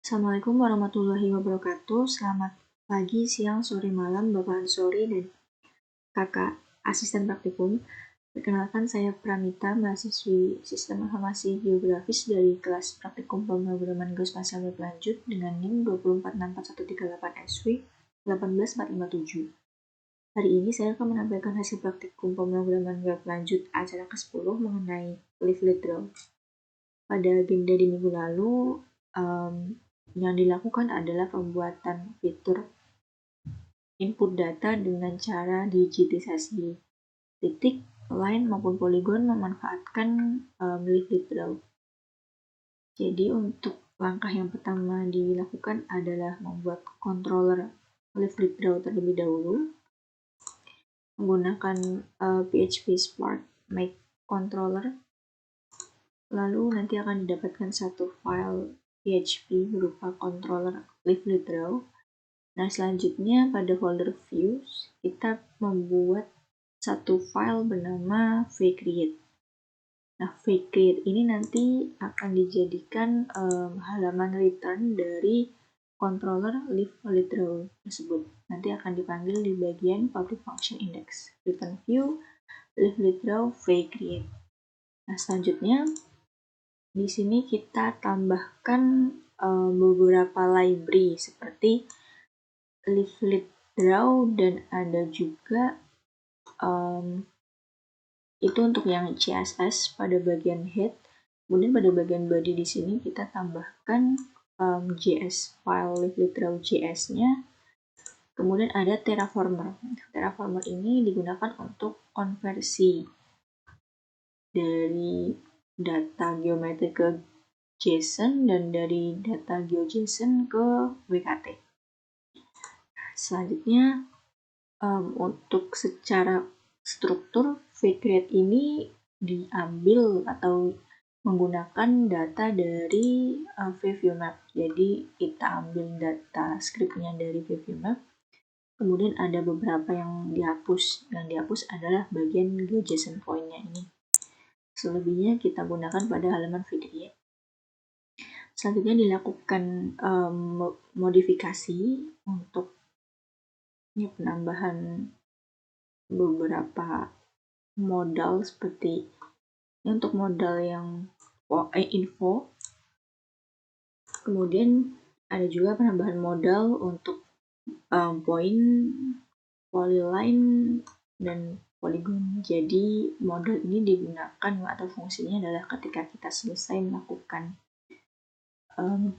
Assalamualaikum warahmatullahi wabarakatuh. Selamat pagi, siang, sore, malam, Bapak Ansori dan Kakak Asisten Praktikum. Perkenalkan, saya Pramita, mahasiswi Sistem Informasi Geografis dari kelas Praktikum Pemrograman Geospasial Berlanjut dengan NIM 2464138SW 18457. Hari ini saya akan menampilkan hasil praktikum pemrograman web lanjut acara ke-10 mengenai leaflet draw. Pada agenda di minggu lalu, yang dilakukan adalah pembuatan fitur input data dengan cara digitisasi titik, line, maupun poligon memanfaatkan leaflet draw. Jadi untuk langkah yang pertama dilakukan adalah membuat controller leaflet draw terlebih dahulu menggunakan PHP Spark Make Controller. Lalu nanti akan didapatkan satu file PHP berupa controller leaflet draw. Nah, selanjutnya pada folder views kita membuat satu file bernama vcreate. Nah, vcreate ini nanti akan dijadikan halaman return dari controller leaflet draw tersebut. Nanti akan dipanggil di bagian public function index return view leaflet draw vcreate. Nah, selanjutnya di sini kita tambahkan beberapa library seperti leaflet draw dan ada juga itu untuk yang CSS pada bagian head. Kemudian pada bagian body di sini kita tambahkan JS file leaflet draw JS-nya. Kemudian ada Terraformer. Terraformer ini digunakan untuk konversi dari data geometri ke JSON dan dari data GeoJSON ke WKT. Selanjutnya, untuk secara struktur, vcreate ini diambil atau menggunakan data dari ViewMap. Jadi kita ambil data scriptnya dari ViewMap. Kemudian ada beberapa yang dihapus. Yang dihapus adalah bagian GeoJSON point-nya ini. Selebihnya kita gunakan pada halaman vcreate. Selanjutnya dilakukan modifikasi untuk penambahan beberapa modal seperti untuk modal yang info. Kemudian ada juga penambahan modal untuk point, polyline, dan polygon. Jadi modal ini digunakan atau fungsinya adalah ketika kita selesai melakukan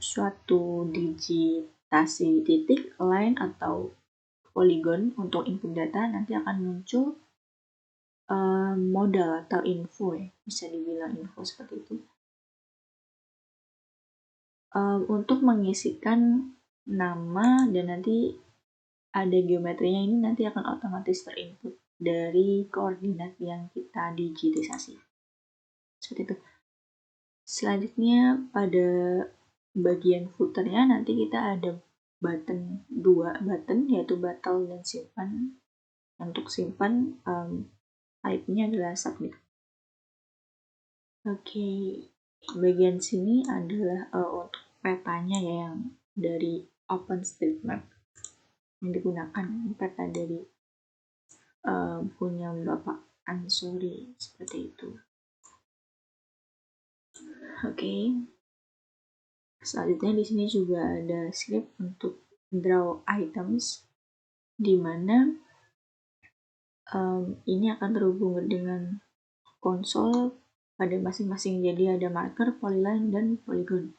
suatu digitasi titik, line, atau polygon untuk input data, nanti akan muncul modal atau info, ya, bisa dibilang info seperti itu. Untuk mengisikan nama dan nanti ada geometrinya, ini nanti akan otomatis terinput dari koordinat yang kita digitisasi. Seperti itu. Selanjutnya pada bagian footernya nanti kita ada dua button, yaitu batal dan simpan. Untuk simpan type-nya adalah submit. Oke, bagian sini adalah untuk petanya ya, yang dari OpenStreetMap yang digunakan, peta dari punya Bapak Ansori seperti itu. Oke. Selanjutnya di sini juga ada script untuk draw items, di mana ini akan terhubung dengan konsol pada masing-masing. Jadi ada marker, polyline, dan polygon.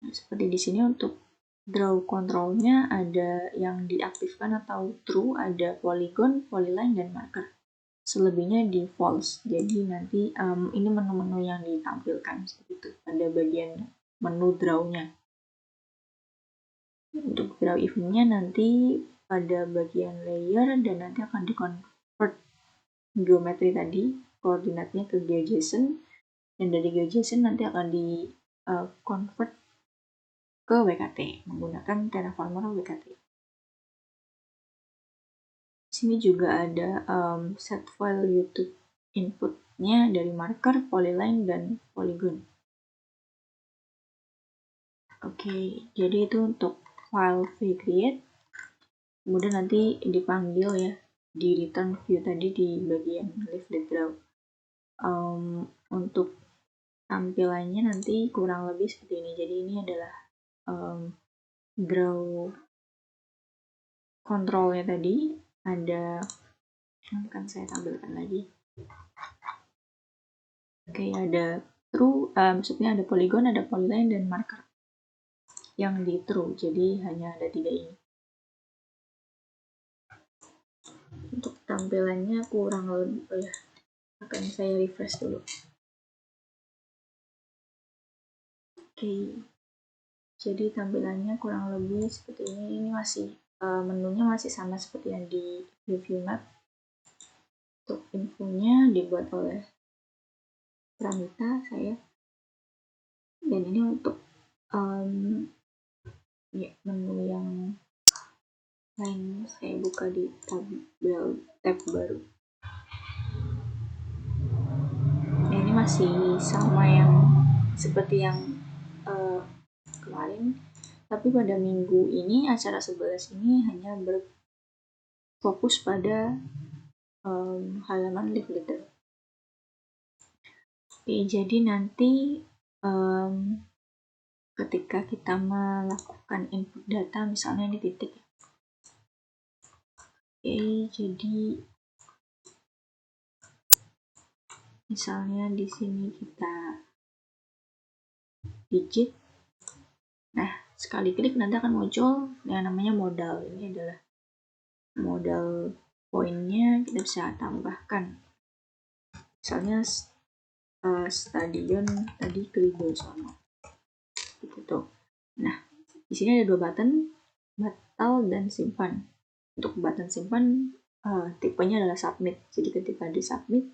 Nah, seperti di sini untuk draw controlnya ada yang diaktifkan atau true, ada polygon, polyline, dan marker. Selebihnya di false. Jadi nanti ini menu-menu yang ditampilkan seperti itu pada bagian menu draw-nya. Untuk draw event-nya nanti pada bagian layer dan nanti akan di-convert geometri tadi, koordinatnya ke GeoJSON, dan dari GeoJSON nanti akan di-convert ke WKT menggunakan Terraformer WKT. Sini juga ada set file YouTube inputnya dari marker, polyline, dan polygon. Oke, jadi itu untuk file vcreate. Kemudian nanti dipanggil ya di return view tadi di bagian leaflet draw. Untuk tampilannya nanti kurang lebih seperti ini. Jadi ini adalah draw kontrolnya tadi. Ada, akan saya tampilkan lagi. Oke, ada true, maksudnya ada polygon, ada polyline, dan marker yang di true. Jadi hanya ada 3 ini. Untuk tampilannya kurang lebih, akan saya refresh dulu. Oke, jadi tampilannya kurang lebih seperti ini. Ini masih menunya masih sama seperti yang di review map. Untuk infonya dibuat oleh Pramita saya. Dan ini untuk ya, menu yang lain saya buka di tab baru. Nah, ini masih sama yang seperti yang kemarin, tapi pada minggu ini acara 11 ini hanya berfokus pada halaman leafleter. Oke, jadi nanti ketika kita melakukan input data, misalnya ini titik. Oke, jadi misalnya di sini kita digit. Nah, sekali klik nanti akan muncul yang namanya modal. Ini adalah modal poinnya, kita bisa tambahkan. Misalnya stadion tadi Kribosono. Gitu. Nah, di sini ada 2 button, batal dan simpan. Untuk button simpan tipenya adalah submit. Jadi ketika di submit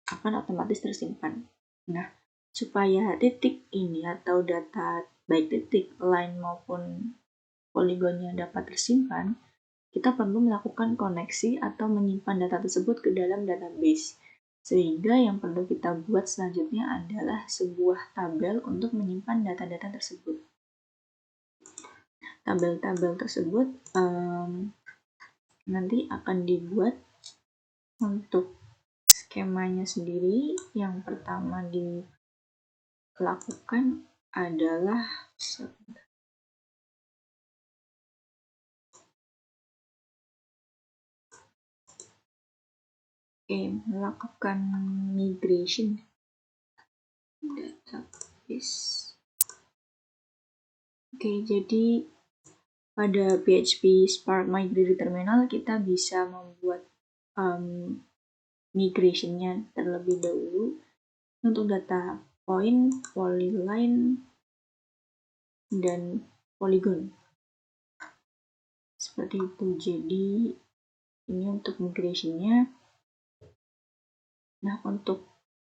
akan otomatis tersimpan. Nah, supaya titik ini atau data baik titik, line maupun poligonnya dapat tersimpan, kita perlu melakukan koneksi atau menyimpan data tersebut ke dalam database. Sehingga yang perlu kita buat selanjutnya adalah sebuah tabel untuk menyimpan data-data tersebut. Tabel-tabel tersebut nanti akan dibuat untuk skemanya sendiri. Yang pertama dilakukan adalah melakukan migration database. Oke, jadi pada PHP Spark Migrate Terminal kita bisa membuat migration-nya terlebih dahulu untuk data point, polyline, dan polygon. Seperti itu. Jadi ini untuk migration-nya. Nah, untuk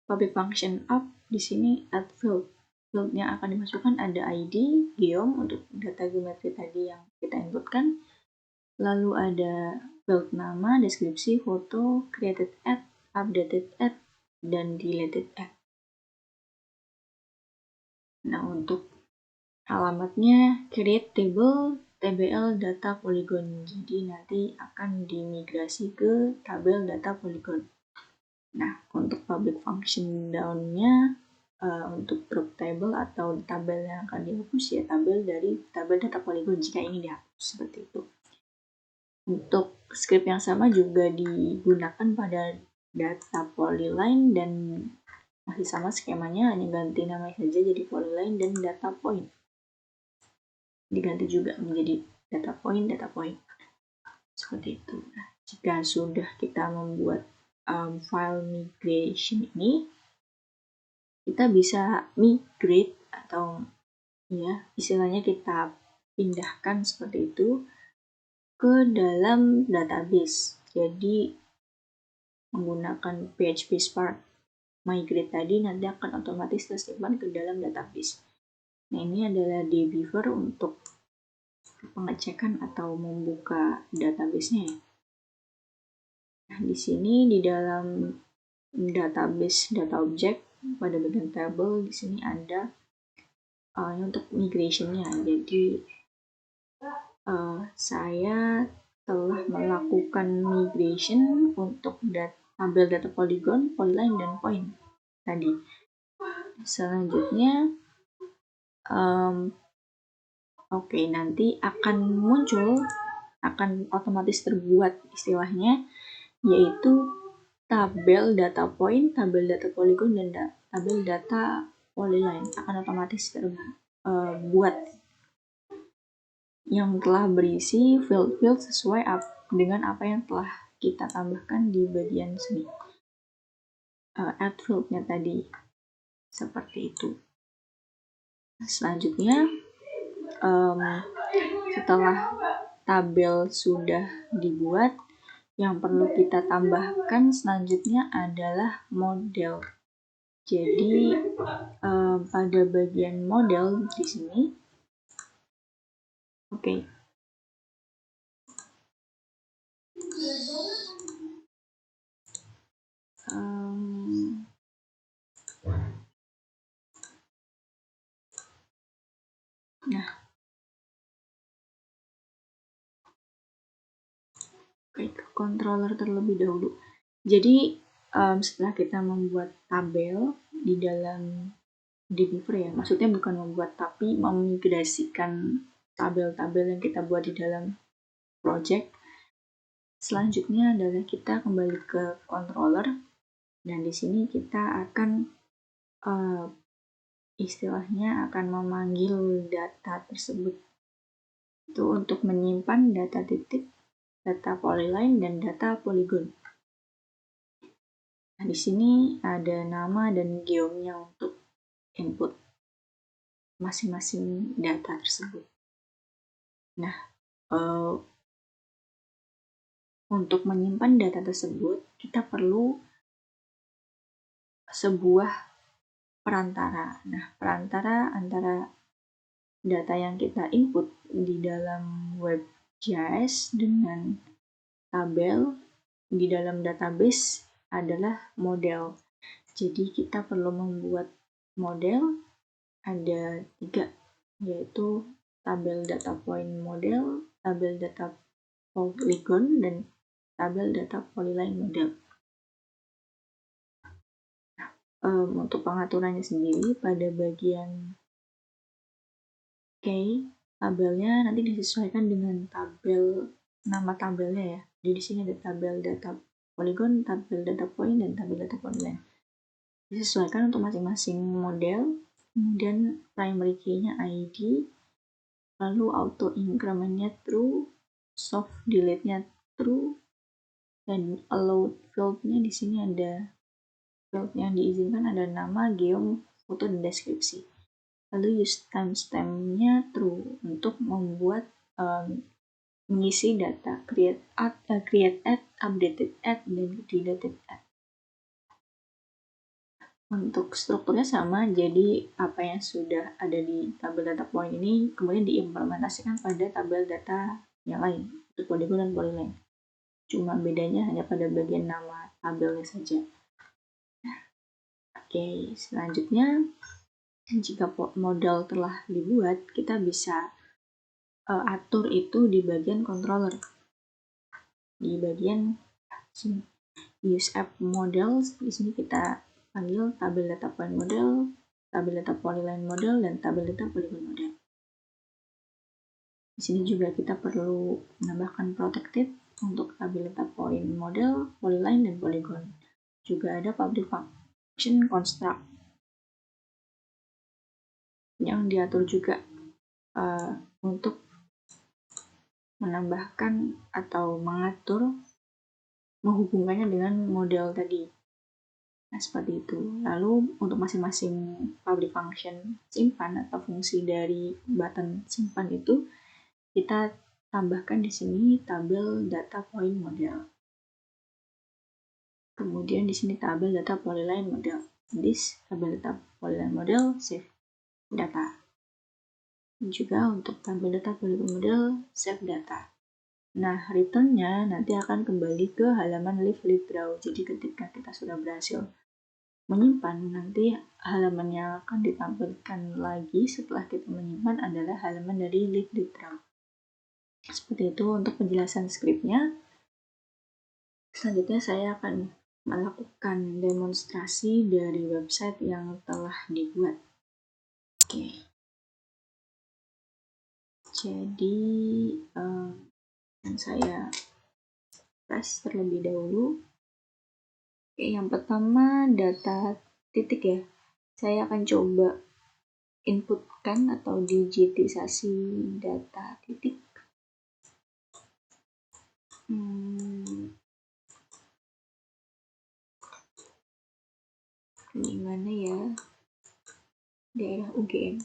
public function app di sini add field. Field-nya akan dimasukkan ada ID, geom untuk data geometri tadi yang kita inputkan. Lalu ada field nama, deskripsi, foto, created at, updated at, dan deleted at. Nah, untuk alamatnya create table TBL data polygon. Jadi nanti akan dimigrasi ke tabel data polygon. Nah, untuk public function down-nya untuk drop table atau tabel yang akan dihapus ya tabel dari tabel data polygon jika ini dihapus, seperti itu. Untuk script yang sama juga digunakan pada data polyline dan masih sama skemanya, hanya ganti namanya saja jadi polyline dan data point. Diganti juga menjadi data point. Seperti itu. Nah, jika sudah kita membuat file migration ini, kita bisa migrate atau ya istilahnya kita pindahkan seperti itu ke dalam database. Jadi menggunakan PHP Spark Migrate tadi nanti akan otomatis tersimpan ke dalam database. Nah, ini adalah dbeaver untuk pengecekan atau membuka database-nya. Nah, di sini di dalam database data object pada bagian table di sini ada untuk migrationnya. Jadi saya telah melakukan migration untuk tabel data polygon, polyline, dan point tadi. Selanjutnya, nanti akan muncul, akan otomatis terbuat istilahnya, yaitu tabel data point, tabel data polygon, dan tabel data polyline akan otomatis terbuat yang telah berisi field-field sesuai dengan apa yang telah kita tambahkan di bagian sini. Add field-nya tadi seperti itu. Selanjutnya, setelah tabel sudah dibuat, yang perlu kita tambahkan selanjutnya adalah model. Jadi pada bagian model di sini, ke controller terlebih dahulu. Jadi setelah kita membuat tabel di dalam dbeaver ya, maksudnya bukan membuat tapi memigrasikan tabel-tabel yang kita buat di dalam project. Selanjutnya adalah kita kembali ke controller, dan di sini kita akan istilahnya akan memanggil data tersebut itu untuk menyimpan data titik, data polyline, dan data polygon. Nah, di sini ada nama dan geomnya untuk input masing-masing data tersebut. Nah, untuk menyimpan data tersebut, kita perlu sebuah perantara. Nah, perantara antara data yang kita input di dalam WebGIS dengan tabel di dalam database adalah model. Jadi kita perlu membuat model, ada 3, yaitu tabel data point model, tabel data polygon, dan tabel data polyline model. Untuk pengaturannya sendiri pada bagian tabelnya nanti disesuaikan dengan nama tabelnya ya. Jadi di sini ada tabel data polygon, tabel data point, dan tabel data polyline. Disesuaikan untuk masing-masing model. Kemudian primary key-nya ID, lalu auto increment-nya true, soft delete-nya true, dan allowed field-nya di sini ada field yang diizinkan, ada nama, geom, foto, dan deskripsi. Lalu use timestamp-nya true untuk membuat mengisi data create add, updated add, dan deleted add. Untuk strukturnya sama, jadi apa yang sudah ada di tabel data point ini kemudian diimplementasikan pada tabel data yang lain untuk polygon dan polyline. Cuma bedanya hanya pada bagian nama tabelnya saja. Selanjutnya, jika model telah dibuat, kita bisa atur itu di bagian controller. Di bagian sini, use app models, di sini kita panggil tabel data point model, tabel data polyline model, dan tabel data polygon model. Di sini juga kita perlu menambahkan protected untuk tabel data point model, polyline, dan polygon. Juga ada public function construct yang diatur juga untuk menambahkan atau mengatur menghubungkannya dengan model tadi. Nah, seperti itu. Lalu untuk masing-masing public function simpan atau fungsi dari button simpan itu kita tambahkan di sini tabel data point model. Kemudian di sini tabel data polyline model. This tabel data polyline model save data. Dan juga untuk tabel data polygon model save data. Nah, return-nya nanti akan kembali ke halaman live draw. Jadi ketika kita sudah berhasil menyimpan, nanti halaman yang akan ditampilkan lagi setelah kita menyimpan adalah halaman dari Live Literal. Seperti itu untuk penjelasan skripnya. Selanjutnya saya akan melakukan demonstrasi dari website yang telah dibuat. Oke. Jadi saya press terlebih dahulu. Oke, yang pertama data titik ya. Saya akan coba inputkan atau digitisasi data titik. Di mana ya? Daerah UGM.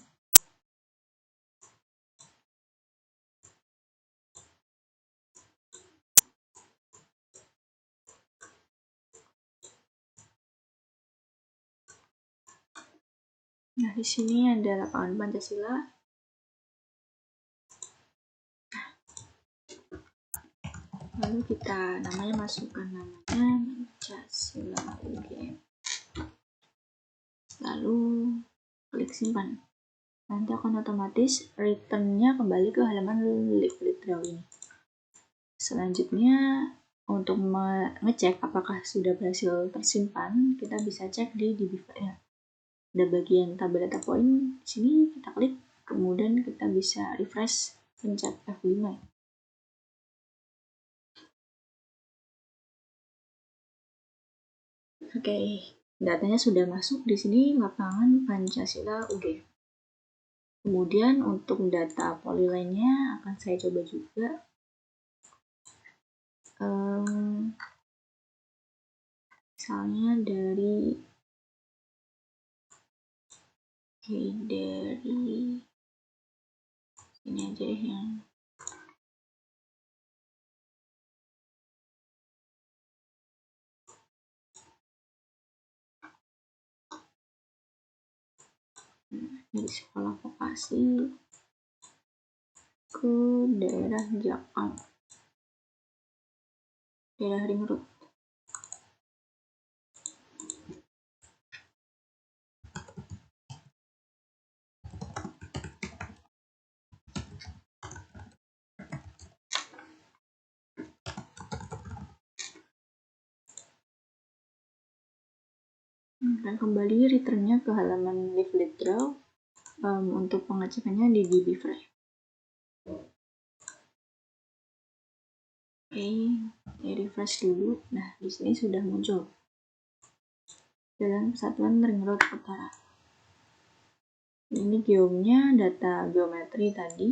Nah, di sini ada lapangan Pancasila. Lalu kita masukkan namanya Pancasila UGM. Lalu klik simpan. Nanti akan otomatis return-nya kembali ke halaman Live Literal ini. Selanjutnya, untuk mengecek apakah sudah berhasil tersimpan, kita bisa cek di DB file. Ada bagian tabel data point, di sini kita klik, kemudian kita bisa refresh, pencet F5. Oke, datanya sudah masuk di sini lapangan Pancasila UGM. Kemudian untuk data polyline-nya akan saya coba juga. Misalnya dari ini aja deh yang dari sekolah vokasi ke daerah Jakam, daerah Ring Road. Dan kembali return-nya ke halaman Live Literal. Untuk pengecekannya di DB file. Oke, refresh dulu. Nah, di sini sudah muncul Jalan Persatuan Ring Road Utara. Ini geomnya data geometri tadi.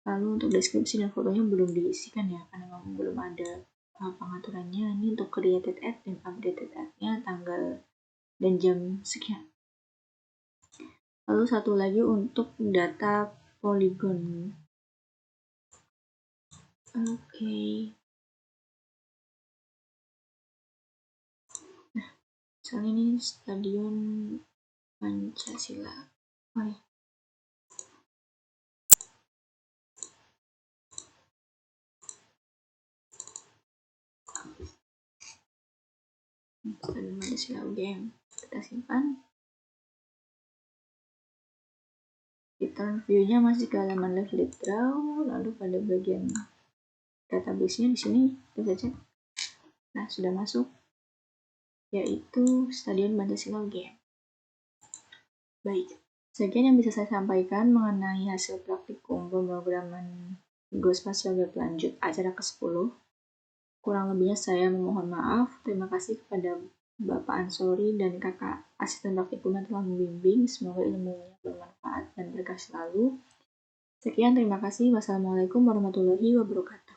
Lalu untuk deskripsi dan fotonya belum diisikan ya, karena memang belum ada pengaturannya. Ini untuk created at dan updated at-nya tanggal dan jam sekian. Lalu satu lagi untuk data polygon. Oke. Nah, misalnya ini Stadion Pancasila. Stadion Pancasila UGM. Kita simpan. Return view-nya masih ke halaman Live Literal, lalu pada bagian database-nya di sini kita cek. Nah, sudah masuk, yaitu Stadion Pancasila UGM. Baik, sekian yang bisa saya sampaikan mengenai hasil praktikum pemrograman Geospatial Web Lanjut acara ke-10. Kurang lebihnya saya memohon maaf. Terima kasih kepada Bapak Ansori dan Kakak Asisten Praktikum yang telah membimbing. Semoga ilmunya bermanfaat dan berkah selalu. Sekian, terima kasih. Wassalamualaikum warahmatullahi wabarakatuh.